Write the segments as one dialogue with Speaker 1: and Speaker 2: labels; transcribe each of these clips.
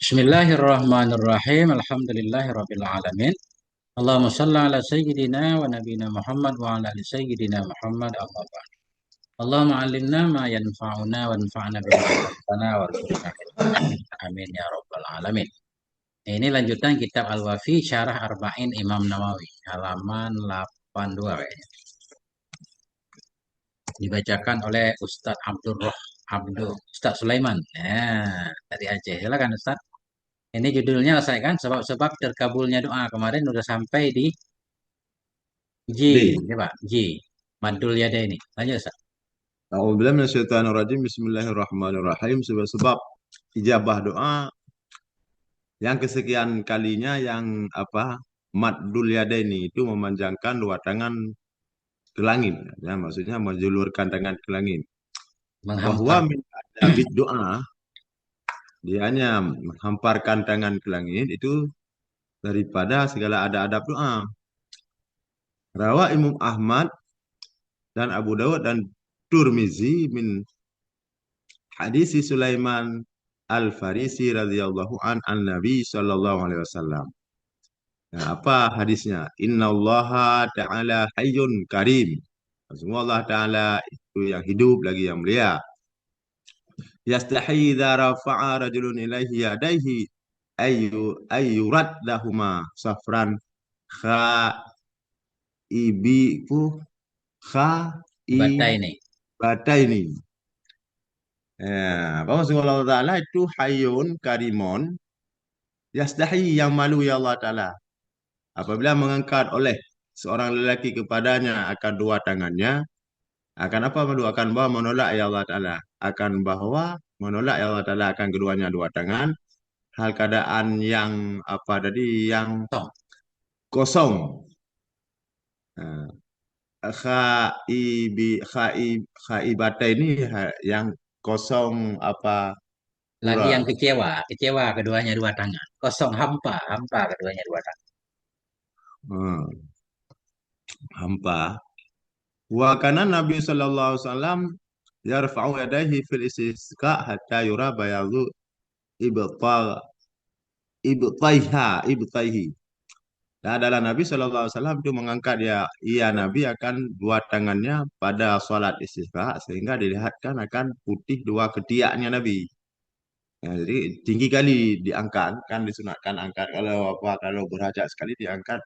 Speaker 1: Bismillahirrahmanirrahim. Alhamdulillahirabbil alamin. Allahumma shalli ala sayyidina wa nabiyina Muhammad wa ala ali sayyidina Muhammad amma ba'd. Allahumma 'allimna ma yanfa'una wanfa'na bima 'allamtana warzuqna ilman nafi'an. Amin ya rabbal alamin. Ini lanjutan kitab Al-Wafi Syarah Arba'in Imam Nawawi, halaman 82 kayaknya. Dibacakan oleh Ustadz Sulaiman. Nah, dari Aceh. Silakan Ustadz. Ini judulnya saya kan sebab-sebab terkabulnya doa. Kemarin udah sampai di J.
Speaker 2: D.
Speaker 1: Ini Pak, J. Madul Yada ini. Lanjut Ustaz.
Speaker 2: A'udzubillahi minasyaitonirrajim. Bismillahirrahmanirrahim. Sebab ijabah doa yang kesekian kalinya yang maddul yadaini itu memanjangkan dua tangan ke langit. Ya, maksudnya menjulurkan tangan ke langit. Bahwa
Speaker 1: Menghampar.
Speaker 2: min adabid doa dia hanya menghamparkan tangan ke langit itu daripada segala adab doa. Rawa Imam Ahmad dan Abu Dawud dan Turmizi min hadisi Sulaiman Al-Farisi radhiyallahu an Nabi sallallahu alaihi wasallam. Nah, apa hadisnya? Innallaha ta'ala hayyun karim. Semua Allah Ta'ala itu yang hidup lagi yang mulia. Yastahi idza rafa'a rajulun ilaihi yadaihi ayyurad lahuma safran khaibiku
Speaker 1: Bata ini.
Speaker 2: khaibataini. Ya, bahwa Allah Ta'ala itu hayyun karimun. Yastahi yang malu ya Allah Ta'ala. Apabila mengangkat oleh seorang lelaki kepadanya akan dua tangannya, akan apa malu? Akan bahwa menolak ya Allah Ta'ala. Akan bahwa menolak ya Allah Ta'ala akan keduanya dua tangan. Hal keadaan yang apa tadi yang
Speaker 1: Toh.
Speaker 2: kosong. Nah, khaibata ini yang kosong apa
Speaker 1: Lagi
Speaker 2: pura.
Speaker 1: yang kecewa. Kecewa keduanya dua tangan. Kosong hampa. Hampa keduanya dua tangan.
Speaker 2: Hmm, hampa. Wa kana Nabi sallallahu alaihi wasallam yarfa'u yadayhi fil istisqa hatta yura bayadu ibta ibtaihi. Dan adalah Nabi sallallahu alaihi wasallam itu mengangkat ia Nabi akan dua tangannya pada salat istisqa sehingga dilihatkan akan putih dua ketiaknya Nabi. Ya, jadi tinggi kali diangkat kan disunatkan angkat kalau berhajat sekali diangkat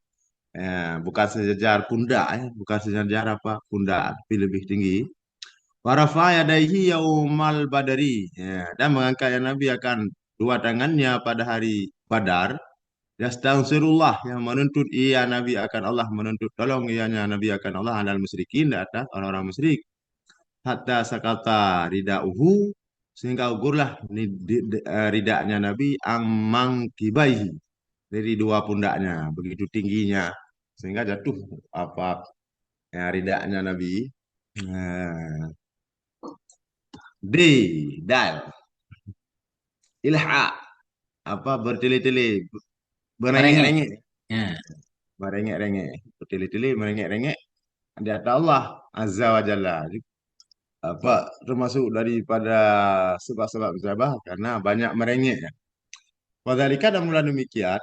Speaker 2: bukan sejajar pundak bukan sejajar pundak tapi lebih tinggi. Warafa yadaihi yaumal badari. Ya, dan mengangkat Nabi akan dua tangannya pada hari Badar. Yastaghfirullah yang menuntut ia Nabi akan Allah menuntut tolong ianya Nabi akan Allah anal musyrikin di atas orang-orang musyrik. Hatta sakata ridauhu sehingga gugurlah ridaknya Nabi amang kibaihi dari dua pundaknya begitu tingginya sehingga jatuh apa ridaknya Nabi. Nah, D dal ilha apa bertele-tele
Speaker 1: Merengek.
Speaker 2: merengek-rengek
Speaker 1: Ya.
Speaker 2: merengek-rengek bertele-tele merengek-rengek di atas Allah Azza wa Jalla apa termasuk daripada sebab-sebab musabah karena banyak merengek ya. Wadhalika dan mula demikian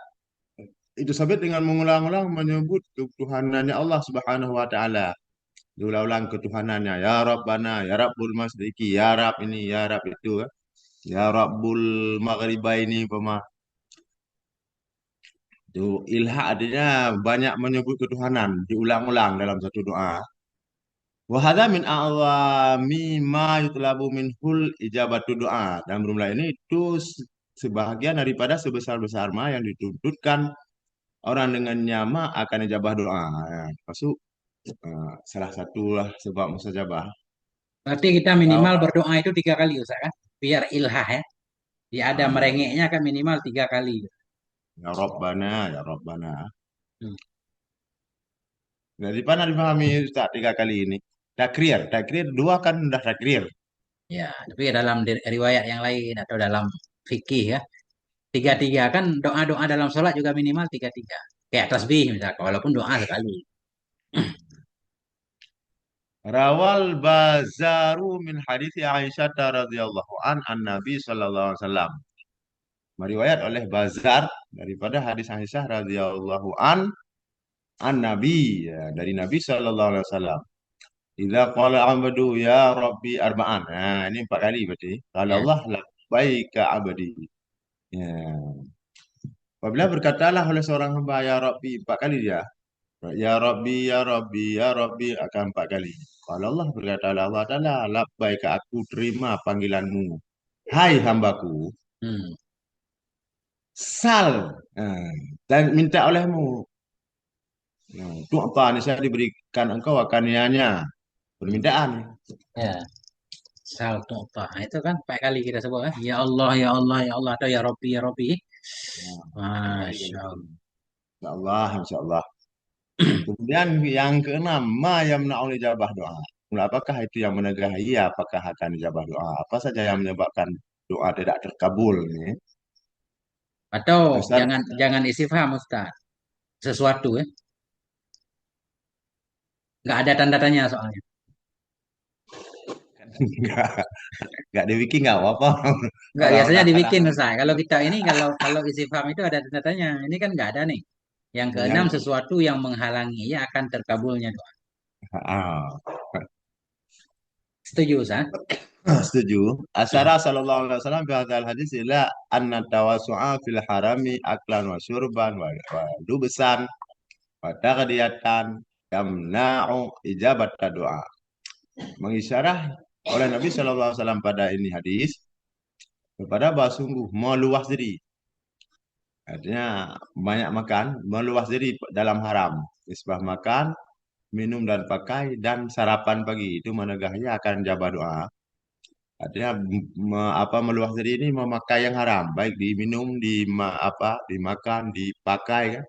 Speaker 2: itu sabit dengan mengulang-ulang menyebut ketuhanannya Allah Subhanahu wa taala. Diulang-ulang ketuhanannya ya Rabbana ya Rabbul Masriki ya Rabb ini ya Rabb itu kan. Ya Rabbul Maghribaini pema. Itu ilha artinya banyak menyebut ketuhanan, diulang-ulang dalam satu doa. Wa hadza min a'zami ma yutlabu minhul ijabatu doa. Dan bermula ini itu sebahagian daripada sebesar-besar ma yang dituntutkan orang dengan nyama akan ijabah doa. Ya, masuk salah satu lah sebab mustajabah.
Speaker 1: Berarti kita minimal
Speaker 2: Bahwa
Speaker 1: berdoa itu 3 kali Ustaz kan? Biar ilhah ya. Dia ada
Speaker 2: ya,
Speaker 1: merengeknya kan minimal 3 kali.
Speaker 2: ya Rabbana, ya Rabbana.
Speaker 1: Hmm.
Speaker 2: Dari mana dipahami Ustaz tiga kali ini? Takrir, takrir dua kan udah takrir.
Speaker 1: Ya, tapi dalam riwayat yang lain atau dalam fikih ya. Tiga-tiga kan doa-doa dalam sholat juga minimal tiga-tiga. Kayak tasbih misalkan, walaupun doa sekali.
Speaker 2: Rawal Bazaru min hadits Aisyah radhiyallahu an Nabi sallallahu alaihi wasallam. meriwayat oleh Bazar daripada hadis Aisyah radhiyallahu an Nabi, ya, dari Nabi sallallahu alaihi wasallam. Idza qala abdu ya Rabbi arba'an. Nah, ini 4 kali berarti. Kalau
Speaker 1: Ya.
Speaker 2: Allah labbaika abdi. Ya. Apabila berkatalah oleh seorang hamba ya Rabbi 4 kali dia. Ya Rabbi, ya Rabbi, ya Rabbi akan 4 kali. Kalau Allah berkata Allah Ta'ala, labbaika aku terima panggilanmu. Hai hambaku,
Speaker 1: Hmm.
Speaker 2: sal dan minta olehmu. Itu apa? Saya diberikan engkau akan ianya.
Speaker 1: Hmm.
Speaker 2: Permintaan.
Speaker 1: Ya. Sal tu'ta. Nah, itu kan 4 kali kita sebut kan. Ya Allah, ya Allah, ya Allah. Atau ya Rabbi, ya Rabbi.
Speaker 2: Nah, 4 kali kan
Speaker 1: Masya
Speaker 2: itu.
Speaker 1: Allah.
Speaker 2: Insya Allah, insya Allah. Kemudian yang keenam, ma yamna'ul ijabah doa. Apakah itu yang menegahi? Apakah akan ijabah doa? Apa saja yang menyebabkan doa tidak terkabul? Nih?
Speaker 1: Atau
Speaker 2: Ustaz,
Speaker 1: jangan jangan istifham Ustaz. Sesuatu ya. Nggak ada tanda tanya soalnya.
Speaker 2: nggak, nggak di wiki nggak apa-apa.
Speaker 1: Nggak,
Speaker 2: Kalau
Speaker 1: biasanya
Speaker 2: udah ada
Speaker 1: dibikin Ustaz. Kalau kita ini kalau kalau istifham itu ada tanda tanya. Ini kan nggak ada nih. Yang
Speaker 2: yang
Speaker 1: keenam sesuatu yang menghalangi ya akan terkabulnya doa.
Speaker 2: ah,
Speaker 1: Setuju Ustaz?
Speaker 2: setuju. Asyara sallallahu alaihi wasallam fi hadzal hadis ila anna tawassu'a fil harami aklan wa syurban wa lubsan wa taghdiyatan yamna'u ijabat doa. Mengisyarah oleh Nabi sallallahu alaihi wasallam pada ini hadis kepada bahwa sungguh meluas diri. Artinya banyak makan, meluas diri dalam haram. Nisbah makan, minum dan pakai dan sarapan pagi itu menegahnya akan jabah doa. Artinya apa meluas diri ini memakai yang haram, baik diminum, dimakan, dipakai kan.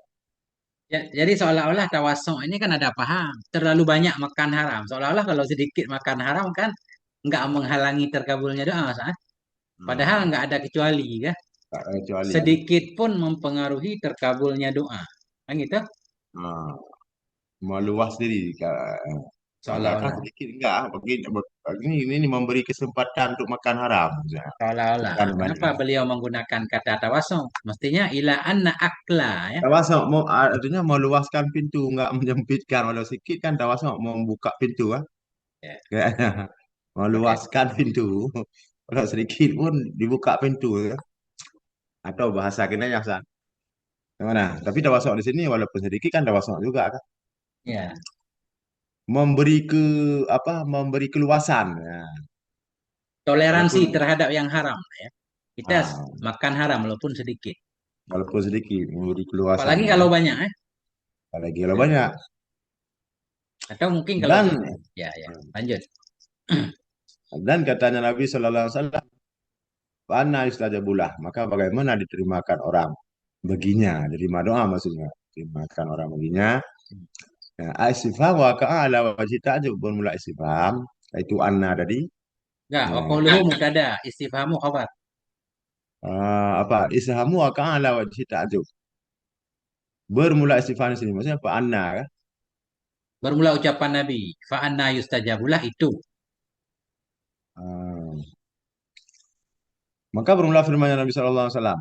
Speaker 1: Ya, jadi seolah-olah tawasuk ini kan ada paham. Terlalu banyak makan haram. Seolah-olah kalau sedikit makan haram kan nggak menghalangi terkabulnya doa Ustaz. Padahal
Speaker 2: Hmm,
Speaker 1: nggak ada kecuali kan.
Speaker 2: tak kecuali
Speaker 1: Sedikit pun mempengaruhi terkabulnya doa. Kan gitu?
Speaker 2: ah, meluas diri. Makan
Speaker 1: Seolah-olah.
Speaker 2: sedikit enggak, ini memberi kesempatan untuk makan haram. Misalnya.
Speaker 1: Seolah-olah.
Speaker 2: Bukan
Speaker 1: Kenapa
Speaker 2: banyak.
Speaker 1: beliau menggunakan kata tawasuk? Mestinya ila anna akla ya.
Speaker 2: Tawasuk artinya meluaskan pintu, enggak menyempitkan. Walau sedikit kan tawasuk membuka pintu kan.
Speaker 1: Ya,
Speaker 2: Kayaknya
Speaker 1: oke.
Speaker 2: meluaskan pintu. Kalau sedikit pun dibuka pintu ya. Atau bahasa kita yang gimana? Tapi tawasuk di sini walaupun sedikit kan tawasuk juga kan.
Speaker 1: Ya,
Speaker 2: Memberi ke memberi keluasan ya.
Speaker 1: toleransi
Speaker 2: Walaupun
Speaker 1: terhadap yang haram ya. Kita
Speaker 2: ah,
Speaker 1: makan haram walaupun sedikit.
Speaker 2: walaupun sedikit memberi keluasan
Speaker 1: Apalagi
Speaker 2: ya.
Speaker 1: kalau banyak ya.
Speaker 2: Apalagi kalau banyak.
Speaker 1: Atau mungkin kalau
Speaker 2: Dan
Speaker 1: ya ya, lanjut.
Speaker 2: katanya Nabi Shallallahu Alaihi Wasallam, "Fana istajabulah." Maka bagaimana diterimakan orang baginya, diterima doa maksudnya, diterimakan orang baginya. Nah, istifham wa ka'ala wajib ta'jub bermula istifham, itu anna tadi.
Speaker 1: Enggak, wa
Speaker 2: Nah,
Speaker 1: qauluhu mubtada, istifhamu khabar.
Speaker 2: istifhamu wa ka'ala wajib ta'jub. Bermula istifham di sini maksudnya apa anna kan?
Speaker 1: Bermula ucapan Nabi, fa anna yustajabulah itu.
Speaker 2: Ah, maka bermula firman Nabi Shallallahu Alaihi Wasallam,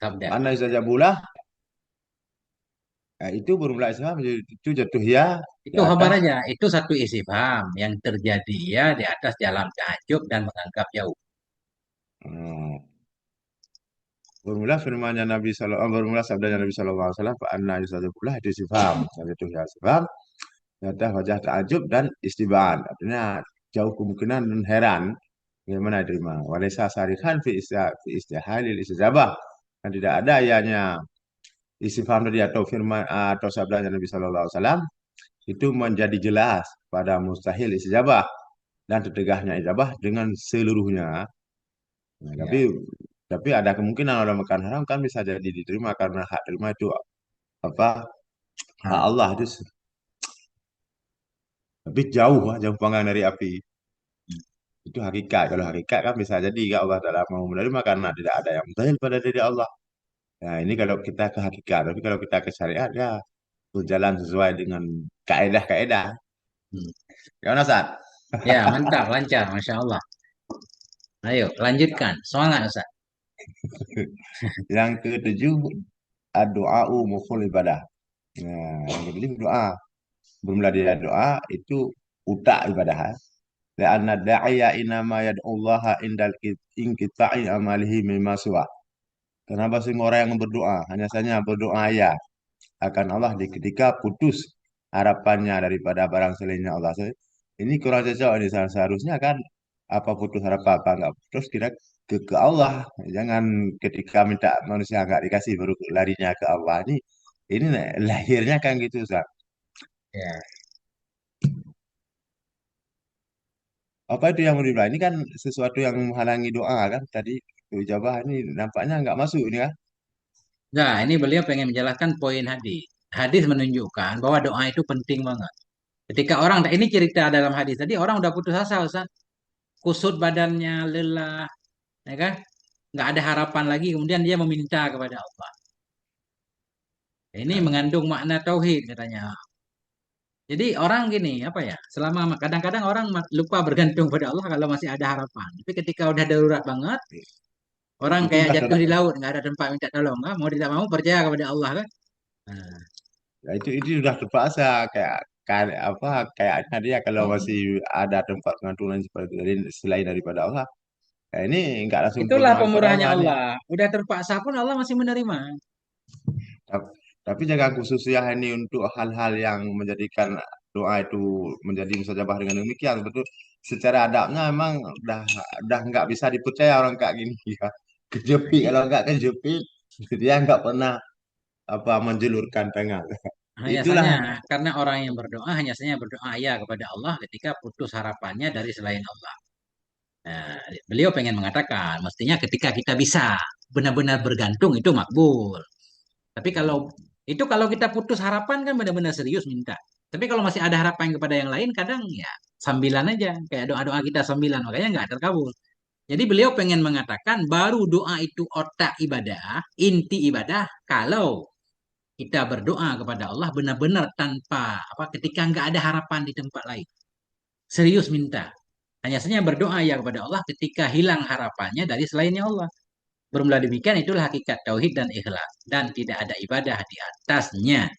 Speaker 1: Sabda.
Speaker 2: anna istajabulah. Itu bermula istifham itu jatuh ya di
Speaker 1: Itu khabar
Speaker 2: atas.
Speaker 1: aja. Itu satu istifham yang terjadi ya di atas jalan takjub dan menganggap jauh.
Speaker 2: Hmm. Bermula firmannya Nabi Sallallahu bermula sabdanya Nabi Sallallahu Alaihi Wasallam, "Anna yusadzabullah" itu istifham. Yang itu ya istifham, nyata wajah takjub dan istiban. Artinya jauh kemungkinan dan heran bagaimana diterima. Walaysa sarihan fi istihalil istijabah. Dan tidak ada ianya istifham tadi atau firman atau sabdanya Nabi Sallallahu Alaihi Wasallam itu menjadi jelas pada mustahil istijabah dan tertegahnya ijabah dengan seluruhnya. Nah,
Speaker 1: Ya.
Speaker 2: tapi ada kemungkinan orang makan haram kan bisa jadi diterima karena hak terima itu apa hak
Speaker 1: Nah,
Speaker 2: Allah itu tapi jauh jauh panggang dari api itu hakikat. Kalau hakikat kan bisa jadi kan Allah Taala mau menerima karena tidak ada yang mustahil pada diri Allah. Nah ini kalau kita ke hakikat, tapi kalau kita ke syariat ya berjalan sesuai dengan kaedah-kaedah.
Speaker 1: hmm.
Speaker 2: Gimana Ustaz?
Speaker 1: Ya, mantap, lancar, Masya Allah. Ayo, lanjutkan. Semangat, Ustaz.
Speaker 2: Yang ketujuh, ad-du'a'u mukhul ibadah. Nah, yang ketujuh doa. Bermula dia doa itu utak ibadah. La'anna da'iya inama yad'ullaha indal inqita'i amalihi mimma suwa. Kenapa sih orang yang berdoa? Hanya saja berdoa ya akan Allah di ketika putus harapannya daripada barang selainnya Allah. Ini kurang cocok ini seharusnya kan apa putus harapan apa enggak putus kira ke Allah. Jangan ketika minta manusia enggak dikasih baru larinya ke Allah. Ini lahirnya kan gitu Ustaz.
Speaker 1: Ya.
Speaker 2: Apa itu yang mau dibilang? Ini kan sesuatu yang menghalangi doa kan tadi ijabah ini nampaknya enggak masuk ini kan.
Speaker 1: Nah, ini beliau pengen menjelaskan poin hadis. Hadis menunjukkan bahwa doa itu penting banget. Ketika orang, ini cerita dalam hadis tadi, orang udah putus asa, Ustaz. Kusut badannya, lelah, ya kan? Nggak ada harapan lagi, kemudian dia meminta kepada Allah. Ini
Speaker 2: Ya.
Speaker 1: mengandung makna tauhid katanya. Jadi orang gini, apa ya? Selama kadang-kadang orang lupa bergantung pada Allah kalau masih ada harapan. Tapi ketika udah darurat banget, orang
Speaker 2: Itu
Speaker 1: kayak
Speaker 2: udah
Speaker 1: jatuh di laut, nggak ada tempat minta tolong, kan? Mau tidak mau percaya kepada Allah kan? Nah,
Speaker 2: ya, itu sudah terpaksa kayak kayak apa kayaknya dia kalau masih ada tempat pengampunan seperti itu selain daripada Allah. Ya, ini enggak langsung
Speaker 1: itulah
Speaker 2: berdoa kepada
Speaker 1: pemurahnya
Speaker 2: Allah nih.
Speaker 1: Allah. Udah terpaksa pun Allah masih menerima.
Speaker 2: Tap- Tapi jangan khusus ya ini untuk hal-hal yang menjadikan doa itu menjadi mustajabah dengan demikian. Betul. Secara adabnya memang udah nggak bisa dipercaya orang kayak gini ya. Kejepit kalau nggak kejepit dia nggak pernah apa menjulurkan tangan.
Speaker 1: Hanya
Speaker 2: Itulah
Speaker 1: saja karena orang yang berdoa hanya saja berdoa ya kepada Allah ketika putus harapannya dari selain Allah. Nah, beliau pengen mengatakan, mestinya ketika kita bisa benar-benar bergantung itu makbul. Tapi kalau kita putus harapan kan benar-benar serius minta. Tapi kalau masih ada harapan kepada yang lain, kadang ya sambilan aja, kayak doa-doa kita sambilan, makanya nggak terkabul. Jadi beliau pengen mengatakan baru doa itu otak ibadah, inti ibadah, kalau kita berdoa kepada Allah benar-benar tanpa apa ketika nggak ada harapan di tempat lain. Serius minta. Hanya saja berdoa ya kepada Allah ketika hilang harapannya dari selainnya Allah. Bermula demikian itulah hakikat tauhid dan ikhlas dan tidak ada ibadah di atasnya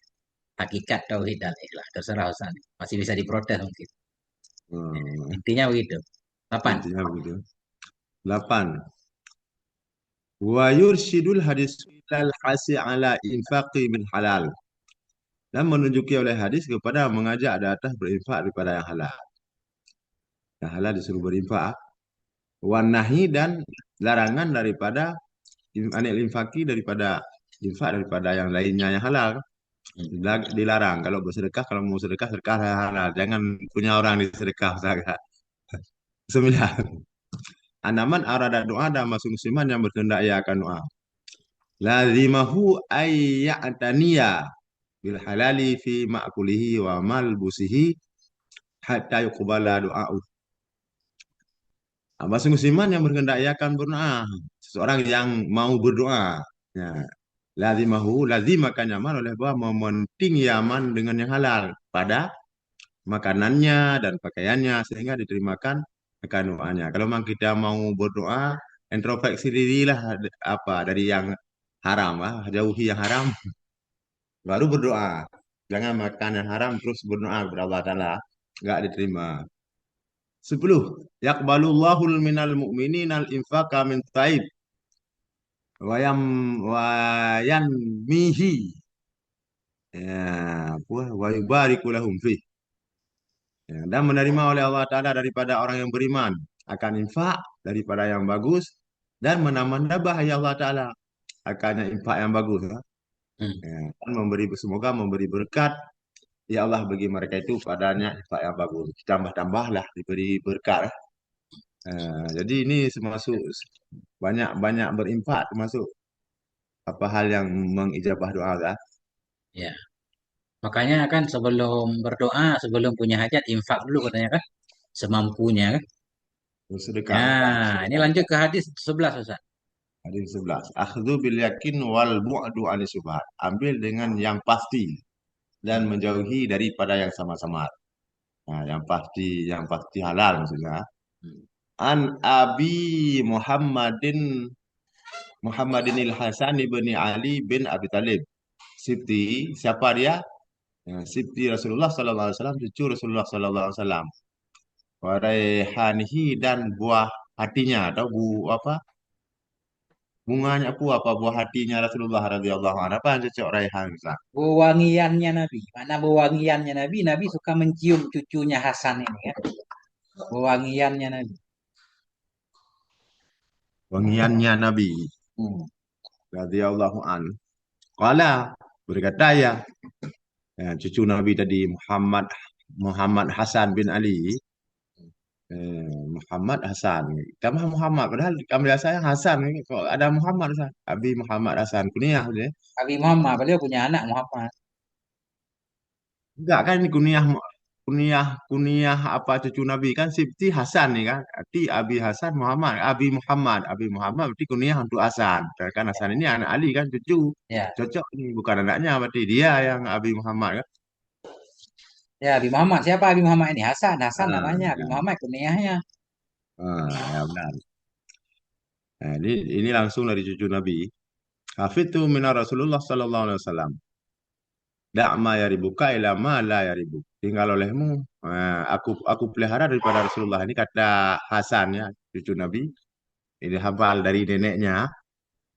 Speaker 1: hakikat tauhid dan ikhlas. Terserah Ustaz. Masih bisa diprotes mungkin.
Speaker 2: hmm,
Speaker 1: Intinya begitu. 8.
Speaker 2: intinya begitu. 8. Wa yursyidul hadis ilal hasi ala infaqi min halal. Dan menunjuki oleh hadis kepada mengajak di atas berinfak daripada yang halal. Yang halal disuruh berinfak. Wan nahi dan larangan daripada anil infaki daripada infak daripada yang lainnya yang halal. Dilarang kalau bersedekah kalau mau sedekah sedekah halal. Jangan punya orang disedekah. Sembilan. Anaman arada doa dan masuk musliman yang berkehendak ia akan doa. Lazimahu ayya'taniya bil halali fi ma'kulihi wa malbusihi hatta yuqbala doa. Masing musliman yang berkehendak ia akan berdoa. Seseorang yang mau berdoa. Ya. Lazim akan nyaman oleh bahwa mementing yaman dengan yang halal pada makanannya dan pakaiannya sehingga diterimakan akan doanya. Kalau memang kita mau berdoa, introspeksi dirilah apa dari yang haram, jauhi yang haram, baru berdoa. Jangan makan yang haram terus berdoa kepada Allah Taala, nggak diterima. 10. Yaqbalullahu minal mu'minin al infaqa min taib wayam wayan mihi ya wa yubariku lahum fi. Ya, dan menerima oleh Allah Ta'ala daripada orang yang beriman akan infak daripada yang bagus dan menambah ya Allah Ta'ala akannya infak yang bagus ya.
Speaker 1: Hmm.
Speaker 2: Ya, dan semoga memberi berkat ya Allah bagi mereka itu padanya infak yang bagus tambah-tambahlah diberi berkat ya. Jadi ini termasuk banyak-banyak berinfak termasuk apa hal yang mengijabah doa ya.
Speaker 1: Ya. Makanya kan sebelum berdoa, sebelum punya hajat, infak dulu katanya kan. Semampunya kan.
Speaker 2: Sedekah
Speaker 1: Nah, ini
Speaker 2: sedekah.
Speaker 1: lanjut ke hadis 11 Ustaz.
Speaker 2: Hadis 11. Akhdhu bil yakin wal bu'du anis subhat. Ambil dengan yang pasti dan
Speaker 1: Hmm.
Speaker 2: menjauhi daripada yang sama-sama. Nah, yang pasti halal maksudnya.
Speaker 1: Hmm.
Speaker 2: An Abi Muhammadin Muhammadinil Hasan ibni Ali bin Abi Talib. Sibti, siapa dia? Ya, Sibti Rasulullah Sallallahu Alaihi Wasallam, cucu Rasulullah Sallallahu Alaihi Wasallam. Waraihanihi dan buah hatinya atau apa? Bunganya apa buah hatinya Rasulullah radhiyallahu anhu. Apa yang cocok raihan Ustaz?
Speaker 3: Wewangiannya Nabi. Mana wewangiannya Nabi? Nabi suka mencium cucunya Hasan ini kan. Wewangiannya Nabi.
Speaker 2: Wangiannya Nabi
Speaker 3: Hmm.
Speaker 2: radhiyallahu anhu. Qala berkata ya, cucu Nabi tadi Muhammad Muhammad Hasan bin Ali. Muhammad Hasan. Kamu Muhammad padahal kami saya Hasan kok ada Muhammad Ustaz? Abi Muhammad Hasan kunyah dia.
Speaker 3: Nabi Muhammad, beliau punya anak Muhammad.
Speaker 2: Enggak kan ini kunyah apa cucu Nabi kan Sibti Hasan nih kan. Berarti Abi Muhammad berarti kunyah untuk Hasan. Kan Hasan ini anak Ali kan cucu.
Speaker 3: Ya,
Speaker 2: Cocok nih bukan anaknya berarti dia yang Abi Muhammad kan.
Speaker 3: ya Abi Muhammad. Siapa Abi Muhammad ini? Hasan, Hasan
Speaker 2: Ah,
Speaker 3: namanya. Abi
Speaker 2: ya.
Speaker 3: Muhammad kunyahnya.
Speaker 2: Ya benar. Nah, ini langsung dari cucu Nabi. Hafidtu minar Rasulullah sallallahu alaihi wasallam. Da'ma yaribuka ila ma la yaribuk. Tinggal olehmu. Aku pelihara daripada Rasulullah. Ini kata Hasan ya, cucu Nabi. Ini hafal dari neneknya.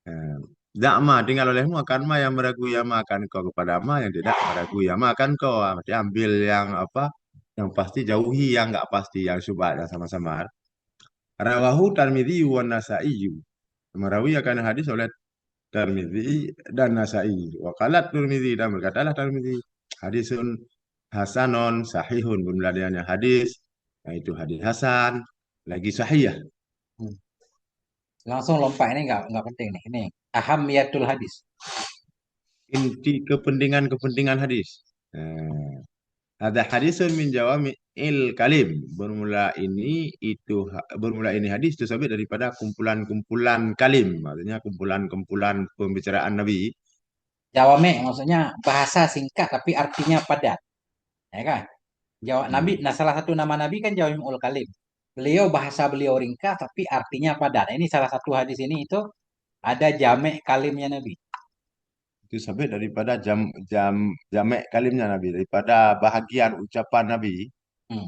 Speaker 2: Eh, Da'ma tinggal olehmu akan ma yang meragui ama akan kau kepada ma yang tidak meragui ama akan kau. Berarti ambil yang apa? Yang pasti jauhi yang enggak pasti, yang syubhat yang sama-sama. Rawahu Tirmidzi wa Nasa'i. Merawi akan hadis oleh Tirmidzi dan Nasai. Wakalat Tirmidzi dan berkatalah Tirmidzi hadisun hasanon sahihun bermulanya hadis yaitu hadis hasan lagi sahih ya.
Speaker 3: Hmm. Langsung lompat ini nggak penting nih. Ini ahamiyatul hadis.
Speaker 2: Inti kepentingan hadis. Ada hadisun min jawami kalim bermula ini hadis itu sabit daripada kumpulan-kumpulan kalim maksudnya kumpulan-kumpulan pembicaraan Nabi.
Speaker 3: Jawame maksudnya bahasa singkat tapi artinya padat. Ya kan? Jawab Nabi,
Speaker 2: Hmm.
Speaker 3: nah salah satu nama Nabi kan Jawami'ul Kalim. Beliau bahasa beliau ringkas tapi artinya padat. Ini salah satu hadis ini itu ada jamek kalimnya Nabi.
Speaker 2: Itu sampai daripada jamek kalimnya Nabi daripada bahagian ucapan Nabi
Speaker 3: Hmm.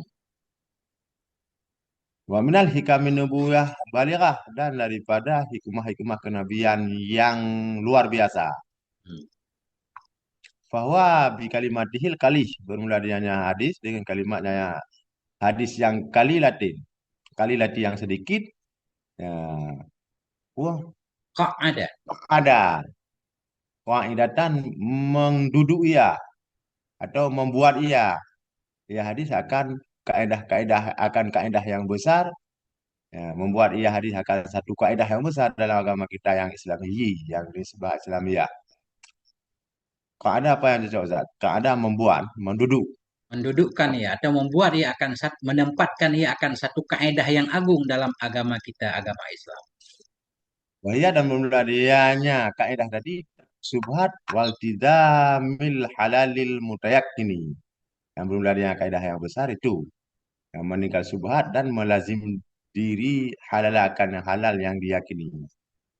Speaker 2: wa minal hikamin nubuwah balighah dan daripada hikmah-hikmah kenabian yang luar biasa
Speaker 3: Hmm.
Speaker 2: bahwa bi kalimatihil kalih bermula dengannya hadis dengan kalimatnya hadis yang kali lati yang sedikit ya wah
Speaker 3: Kok ada?
Speaker 2: ada waidatan menduduk ia atau membuat ia ya hadis akan kaedah yang besar ya, membuat ia hadis akan satu kaedah yang besar dalam agama kita yang Islami yang disebut Islamiyah. Kaedah apa yang cocok Ustaz? Kaedah membuat, menduduk.
Speaker 3: Mendudukkan ia atau membuat ia akan menempatkan ia akan satu kaedah yang agung dalam agama kita, agama Islam.
Speaker 2: Wahia dan bermula dianya kaedah tadi subhat wal tidamil halalil mutayakkini. Yang bermula dengan kaedah yang besar itu yang meninggal subhat dan melazim diri halalkan yang halal yang diyakini.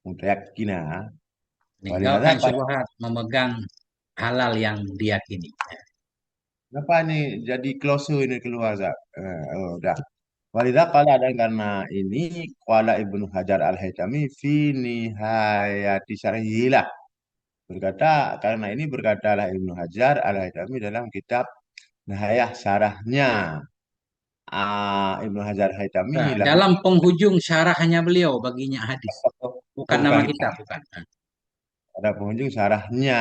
Speaker 2: Mutayakkina. Walihada
Speaker 3: Meninggalkan syubhat, memegang halal yang diyakini.
Speaker 2: kenapa ini jadi close ini keluar Zak? Udah. Walidah qala dan karena ini qala Ibnu Hajar Al-Haytami fi nihayati syarhilah. Karena ini berkatalah Ibnu Hajar Al-Haytami dalam kitab Nihayah syarahnya. Ibnu Hajar Al-Haytami
Speaker 3: Nah,
Speaker 2: lahu
Speaker 3: dalam penghujung syarahnya beliau baginya hadis. Bukan nama
Speaker 2: bukan
Speaker 3: kita, bukan.
Speaker 2: ada pengunjung syarahnya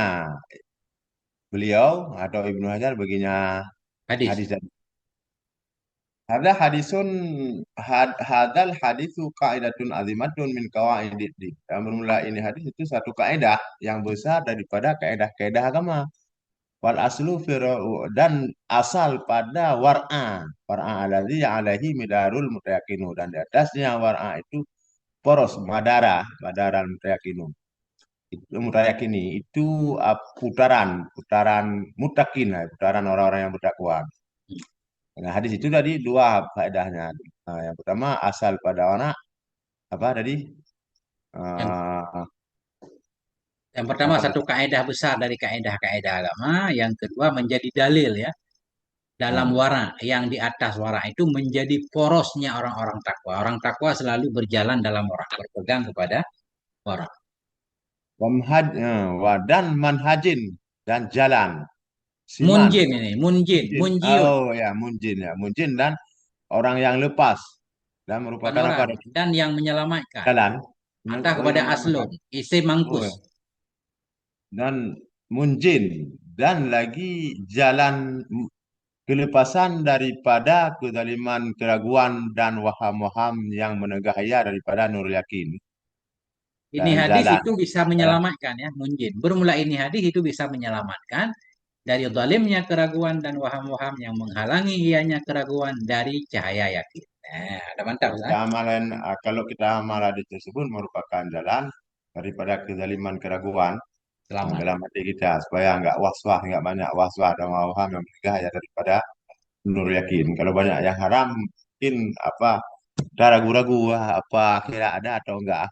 Speaker 2: beliau atau Ibnu Hajar baginya
Speaker 3: Hadis.
Speaker 2: hadis dan Ada hadisun hadal hadisu kaidatun azimatun min qawaidid din. Yang bermula ini hadis itu satu kaidah yang besar daripada kaidah-kaidah agama. Wal aslu dan asal pada war'a. War'a alladzi alaihi midarul mutayaqinu dan di atasnya war'a itu poros madara mutayaqinu. Itu mutayaqini itu putaran mutakin, putaran orang-orang yang bertakwa. Nah, hadis itu tadi dua faedahnya. Yang pertama asal pada anak apa tadi?
Speaker 3: Yang
Speaker 2: Eh,
Speaker 1: Yang pertama
Speaker 2: Apa
Speaker 1: satu
Speaker 2: Ustaz?
Speaker 1: kaedah besar dari kaedah-kaedah agama, yang kedua menjadi dalil ya dalam
Speaker 2: Hmm.
Speaker 1: wara, yang di atas wara itu menjadi porosnya orang-orang takwa. Orang takwa selalu berjalan dalam wara, berpegang kepada wara.
Speaker 2: Dan manhajin dan jalan. Siman.
Speaker 1: Munjin ini, munjin,
Speaker 2: Munjin.
Speaker 1: munjiun,
Speaker 2: Oh ya, munjin ya. Munjin dan orang yang lepas. Dan
Speaker 1: bukan
Speaker 2: merupakan apa?
Speaker 1: orang, dan yang menyelamatkan.
Speaker 2: Jalan.
Speaker 1: Atah
Speaker 2: Oh,
Speaker 1: kepada
Speaker 2: yang
Speaker 1: aslun,
Speaker 2: menyelamatkan.
Speaker 1: isim
Speaker 2: Oh
Speaker 1: mangkus.
Speaker 2: ya. Dan munjin. Dan lagi jalan kelepasan daripada kezaliman, keraguan, dan waham-waham yang menegahaya daripada nur yakin.
Speaker 1: Ini
Speaker 2: Dan
Speaker 1: hadis
Speaker 2: jalan.
Speaker 1: itu bisa
Speaker 2: Jalan.
Speaker 1: menyelamatkan ya, munjin. Bermula ini hadis itu bisa menyelamatkan dari zalimnya keraguan dan waham-waham yang menghalangi ianya keraguan dari cahaya yakin. Nah, ada mantap, Ustaz.
Speaker 2: Kalau kita amal hadis tersebut merupakan jalan daripada kezaliman, keraguan
Speaker 1: Selamat.
Speaker 2: dalam hati kita supaya nggak was-was, nggak banyak was-was dan waham yang menegahaya daripada nur yakin. Kalau banyak yang haram, mungkin apa, kita ragu-ragu, wah, apa kira ada atau enggak.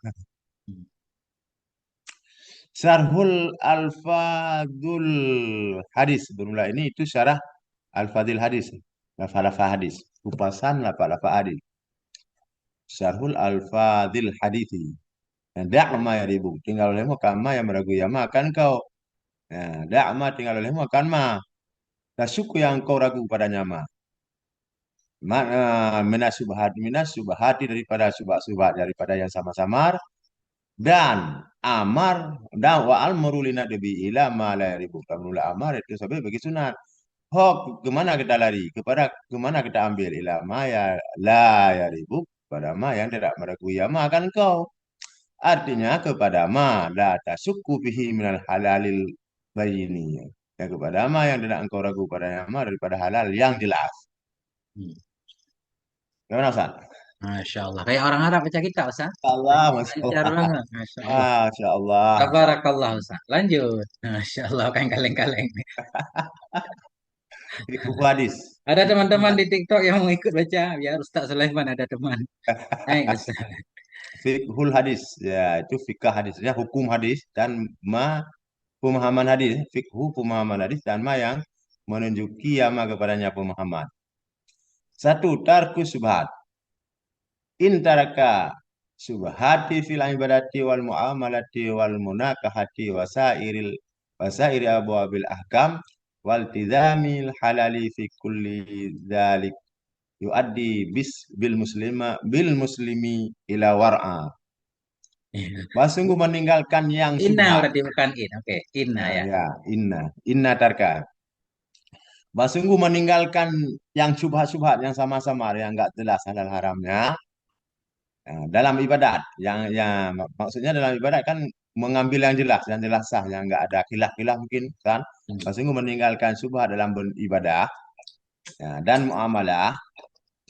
Speaker 2: Syarhul Alfadul Hadis. Bermula ini itu syarah Al-Fadil Hadis. Lafal-lafal hadis. Kupasan lafal-lafal hadis. Syarhul Al-Fadil Hadithi. Da'ma ya ribu. Tinggal olehmu kama yang meragu ya makan kau. Da'ma tinggal olehmu akan ma. Tasuku yang kau ragu padanya ma. Minas subhati daripada subhat daripada yang sama-samar. Dan amar dan wa al murulina debi ila ma la ribu. Kamula amar itu sampai bagi sunat. Hok kemana kita lari? Kemana kita ambil? Ila ma ya la ya ribu. Pada ma yang tidak meragui ya ma akan kau. Artinya kepada ma la tasukku fihi minal halalil bayini. Ya kepada ma yang tidak engkau ragu padanya ma daripada halal yang jelas.
Speaker 1: Hmm.
Speaker 2: Gimana Ustaz?
Speaker 1: Masya Allah. Kayak orang Arab baca kita, Ustaz.
Speaker 2: Allah, Masya
Speaker 1: Lancar
Speaker 2: Allah.
Speaker 1: banget. Masya Allah.
Speaker 2: Masya Allah.
Speaker 1: Tabarakallah, Ustaz. Lanjut. Masya Allah, kan kaleng-kaleng.
Speaker 2: Fikih hadis.
Speaker 1: Ada
Speaker 2: Fikih
Speaker 1: teman-teman di
Speaker 2: hadis.
Speaker 1: TikTok yang mau ikut baca. Biar Ustaz Sulaiman ada teman. Naik, Ustaz.
Speaker 2: Fikhul hadis. Ya, itu fikah hadisnya hukum hadis dan ma pemahaman hadis. Fikhu pemahaman hadis dan ma yang menunjuki ama kepadanya pemahaman. Satu, tarku subhat. Intaraka subhati fil ibadati wal muamalati wal munakahati wasairi abwabil ahkam wal tidamil halali fi kulli dzalik yuaddi bil muslimi ila war'a. Sungguh meninggalkan yang
Speaker 1: Inna
Speaker 2: subhat.
Speaker 1: berarti bukan in. Oke, inna
Speaker 2: Nah,
Speaker 1: ya.
Speaker 2: ya, inna tarka. Sungguh meninggalkan yang subhat-subhat yang sama-sama yang enggak jelas halal haramnya. Dalam ibadat yang maksudnya dalam ibadat kan mengambil yang jelas sah, yang enggak ada khilaf-khilaf mungkin kan.
Speaker 1: Hmm.
Speaker 2: Sungguh meninggalkan subhat dalam beribadah, ya, dan muamalah.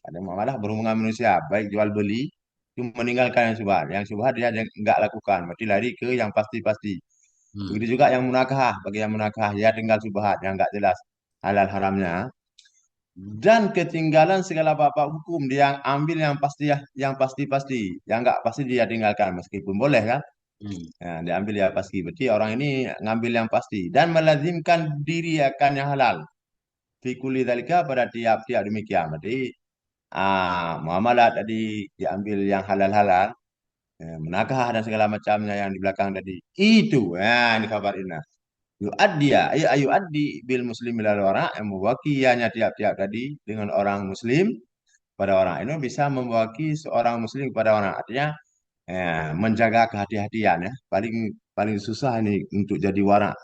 Speaker 2: Ada muamalah berhubungan manusia, baik jual beli, itu meninggalkan yang subhat. Yang subhat dia enggak lakukan, berarti lari ke yang pasti-pasti.
Speaker 1: Hmm.
Speaker 2: Begitu juga yang munakah, bagi yang munakah dia tinggal subhat yang enggak jelas halal haramnya. Dan ketinggalan segala bab hukum dia ambil yang pasti-pasti, yang enggak pasti dia tinggalkan meskipun boleh kan.
Speaker 1: Hmm.
Speaker 2: Nah, dia ambil yang pasti. Berarti orang ini ngambil yang pasti dan melazimkan diri akan yang halal. Fikuli dalika pada tiap-tiap demikian. Berarti muamalah tadi diambil yang halal-halal, menakah dan segala macamnya yang di belakang tadi. Itu, ini kabar ini. Yu'addiya, ayu addi bil muslim ilal wara, yang mewakilannya tiap-tiap tadi dengan orang muslim pada orang ini bisa mewakili seorang muslim kepada orang. Artinya menjaga kehati-hatian ya. Paling paling susah ini untuk jadi wara.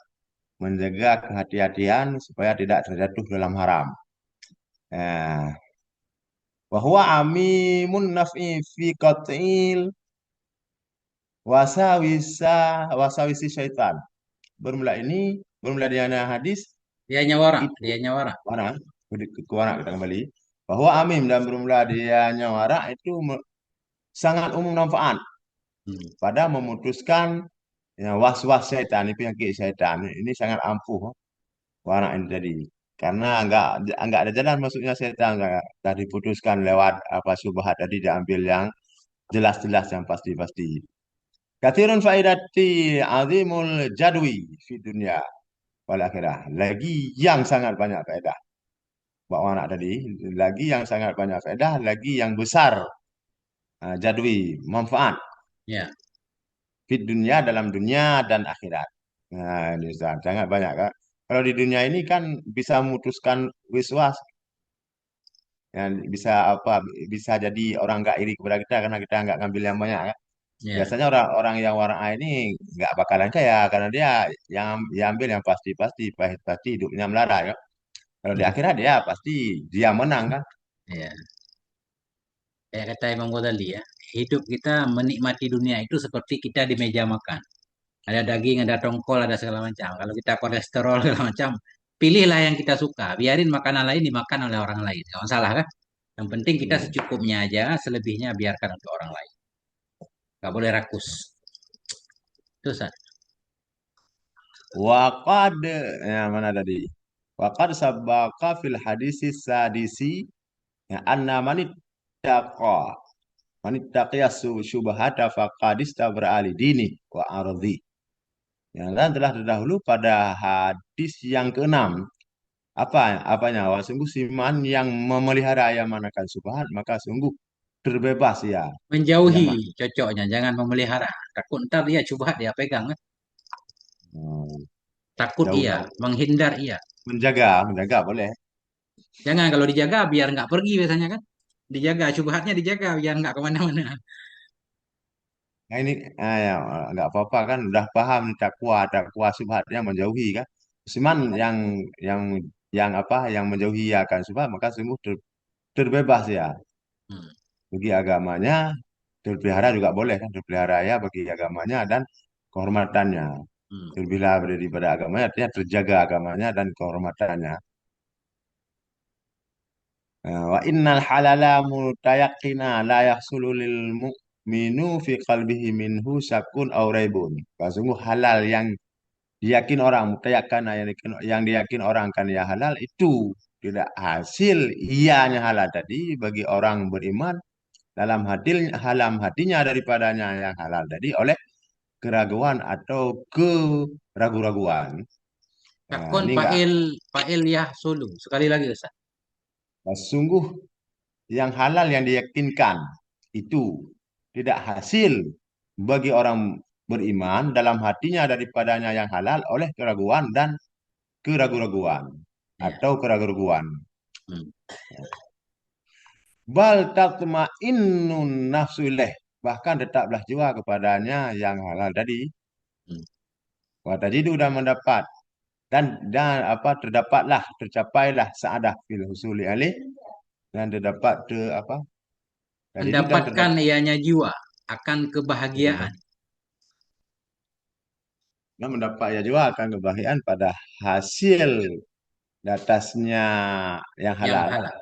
Speaker 2: Menjaga kehati-hatian supaya tidak terjatuh dalam haram. Eh, Bahwa amimun naf'i fi qat'il wasawisa wasawisi syaitan. Bermula dengan hadis
Speaker 1: Dia nyawara,
Speaker 2: itu
Speaker 1: dia nyawara.
Speaker 2: mana? Ke mana kita kembali. Bahwa amim dan bermula dia nyawara itu sangat umum manfaat
Speaker 1: Hmm.
Speaker 2: pada memutuskan ya, was-was syaitan, ini penyakit syaitan. Ini sangat ampuh warna ini tadi. Karena enggak ada jalan masuknya setan, dah diputuskan lewat apa syubhat tadi diambil yang jelas-jelas yang pasti-pasti. Kathirun faidati azimul jadwi fi dunia wal akhirah. Lagi yang sangat banyak faedah. Bawa anak tadi, lagi yang sangat banyak faedah, lagi yang besar jadwi, manfaat
Speaker 1: Ya,
Speaker 2: fit dunia dalam dunia dan akhirat. Nah, ini Ustaz, sangat banyak kan. Kalau di dunia ini kan bisa memutuskan wiswas, ya, bisa apa? Bisa jadi orang nggak iri kepada kita karena kita nggak ngambil yang banyak kan.
Speaker 1: ya.
Speaker 2: Biasanya orang-orang yang warna A ini nggak bakalan kaya karena dia yang diambil yang pasti-pasti, pasti hidupnya melarat kan. Kalau di
Speaker 1: Hmm.
Speaker 2: akhirat dia pasti dia menang kan.
Speaker 1: Ya. Kayak kata Imam Ghazali ya, hidup kita menikmati dunia itu seperti kita di meja makan. Ada daging, ada tongkol, ada segala macam. Kalau kita kolesterol segala macam, pilihlah yang kita suka. Biarin makanan lain dimakan oleh orang lain. Gak masalah kan? Yang penting kita
Speaker 2: Hmm.
Speaker 1: secukupnya aja, selebihnya biarkan untuk orang lain. Gak boleh rakus. Itu Ustaz.
Speaker 2: Waqad ya mana tadi? Waqad sabbaqa fil hadisi sadisi ya anna manittaqa syubhata faqad istabra ali dini wa ardi. Ya, dan telah terdahulu pada hadis yang keenam apanya? Wah, sungguh siman yang memelihara ayam manakan subhat maka sungguh terbebas ya. Ya
Speaker 1: Menjauhi
Speaker 2: mak.
Speaker 1: cocoknya, jangan memelihara. Takut ntar dia syubhat dia pegang kan?
Speaker 2: Hmm,
Speaker 1: Takut iya,
Speaker 2: jauhkan.
Speaker 1: menghindar iya.
Speaker 2: Menjaga boleh.
Speaker 1: Jangan kalau dijaga biar nggak pergi biasanya kan? Dijaga, syubhatnya dijaga biar nggak kemana-mana.
Speaker 2: Nah ini ya, nggak apa-apa kan udah paham takwa subhatnya menjauhi kan. Cuman yang yang apa yang menjauhi akan subhat maka sungguh terbebas ya
Speaker 1: Hmm,
Speaker 2: bagi agamanya, terpelihara juga boleh kan terpelihara ya bagi agamanya dan kehormatannya.
Speaker 1: hmm.
Speaker 2: Terpelihara daripada agamanya artinya terjaga agamanya dan kehormatannya. Wa innal halala mutayaqina la yahsulu lil mu'minu fi qalbihi minhu syakun aw raibun. Sungguh halal yang diyakin orang mutayakan yang diyakin orang kan ya halal itu tidak hasil ianya halal tadi bagi orang beriman dalam hatinya daripadanya yang halal tadi oleh keraguan atau keraguan-raguan. Nah,
Speaker 1: Takun
Speaker 2: ini enggak
Speaker 1: fa'il ya sulu. Sekali lagi Ustaz.
Speaker 2: sungguh yang halal yang diyakinkan itu tidak hasil bagi orang beriman dalam hatinya daripadanya yang halal oleh keraguan dan keraguan-raguan
Speaker 1: Ya.
Speaker 2: atau keraguan-raguan.
Speaker 1: Hmm.
Speaker 2: Bal tatma'innun nafsu ilaih. Bahkan tetaplah jiwa kepadanya yang halal tadi.
Speaker 1: Hmm.
Speaker 2: Wah, tadi itu sudah mendapat dan apa terdapatlah tercapailah saadah fil husuli alih dan terdapat apa tadi itu dan
Speaker 1: Mendapatkan
Speaker 2: terdapat
Speaker 1: ianya jiwa akan kebahagiaan.
Speaker 2: dan mendapat ya juga akan kebahagiaan pada hasil di atasnya yang
Speaker 1: Yang
Speaker 2: halal.
Speaker 1: halal.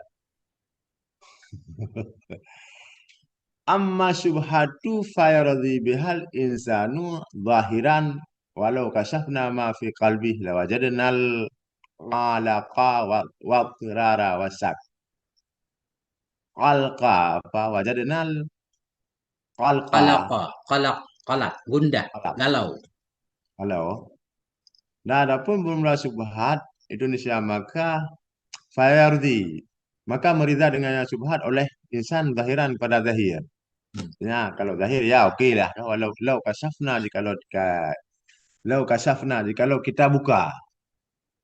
Speaker 2: Amma syubhatu fayaradi bihal insanu zahiran walau kasyafna ma fi qalbih lawajadnal qalaqa wa qirara wasak qalqa apa wajadnal qalqa
Speaker 1: Qalaqa, qalaq, gundah,
Speaker 2: qalaq
Speaker 1: galau.
Speaker 2: kalau nah adapun bermula syubhat Indonesia maka fayardi maka merida dengannya syubhat oleh insan zahiran pada zahir.
Speaker 1: Hmm.
Speaker 2: Ya, kalau zahir ya oke lah. Walau lau kasafna lau kasafna jikalau kita buka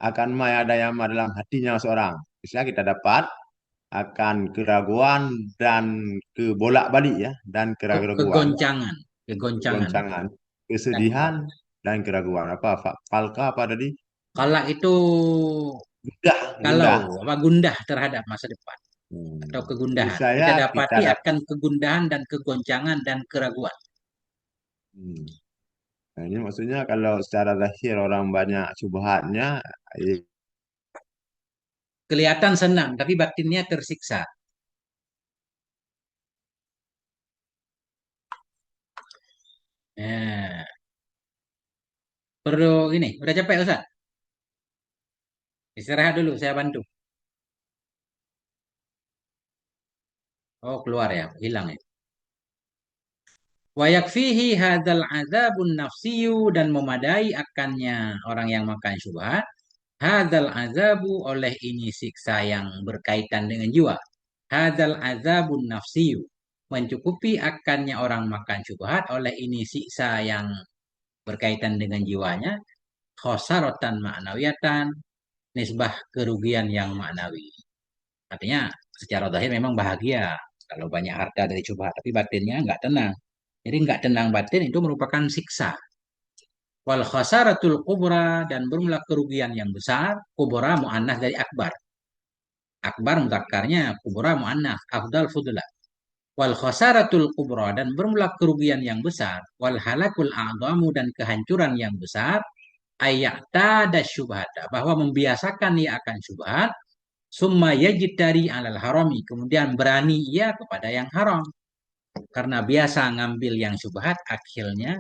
Speaker 2: akan maya dayama dalam hatinya seorang. Misalnya kita dapat akan keraguan dan kebolak-balik ya dan keraguan,
Speaker 1: Kegoncangan, kegoncangan.
Speaker 2: goncangan,
Speaker 1: Dan
Speaker 2: kesedihan dan keraguan. Apa falka apa tadi?
Speaker 1: qalaq itu
Speaker 2: Gundah,
Speaker 1: galau,
Speaker 2: gundah.
Speaker 1: apa gundah terhadap masa depan atau
Speaker 2: Jadi
Speaker 1: kegundahan.
Speaker 2: saya
Speaker 1: Kita
Speaker 2: kita
Speaker 1: dapati
Speaker 2: dapat.
Speaker 1: akan kegundahan dan kegoncangan dan keraguan.
Speaker 2: Hmm. Nah, ini maksudnya kalau secara zahir orang banyak syubhatnya, eh,
Speaker 1: Kelihatan senang, tapi batinnya tersiksa. Ya. Perlu ini, udah capek Ustaz? Istirahat dulu, saya bantu. Oh, keluar ya, hilang ya. Wa yakfihi hadzal adzabun nafsiyu, dan memadai akannya orang yang makan syubhat. Hadzal azabu, oleh ini siksa yang berkaitan dengan jiwa. Hadzal azabun nafsiyu, mencukupi akannya orang makan syubhat oleh ini siksa yang berkaitan dengan jiwanya. Khosaratan ma'nawiyatan, nisbah kerugian yang maknawi. Artinya secara zahir memang bahagia kalau banyak harta dari syubhat, tapi batinnya nggak tenang. Jadi nggak tenang batin itu merupakan siksa. Wal khasaratul kubra, dan bermula kerugian yang besar. Kubra mu'annas dari akbar. Akbar mudzakarnya, kubra mu'annas, afdal fudla. Wal khasaratul kubra, dan bermula kerugian yang besar. Wal halakul a'zamu, dan kehancuran yang besar. Ayakta dan syubhata, bahwa membiasakan ia akan syubhat. Summa yajtari alal harami, kemudian berani ia kepada yang haram. Karena biasa ngambil yang syubhat, akhirnya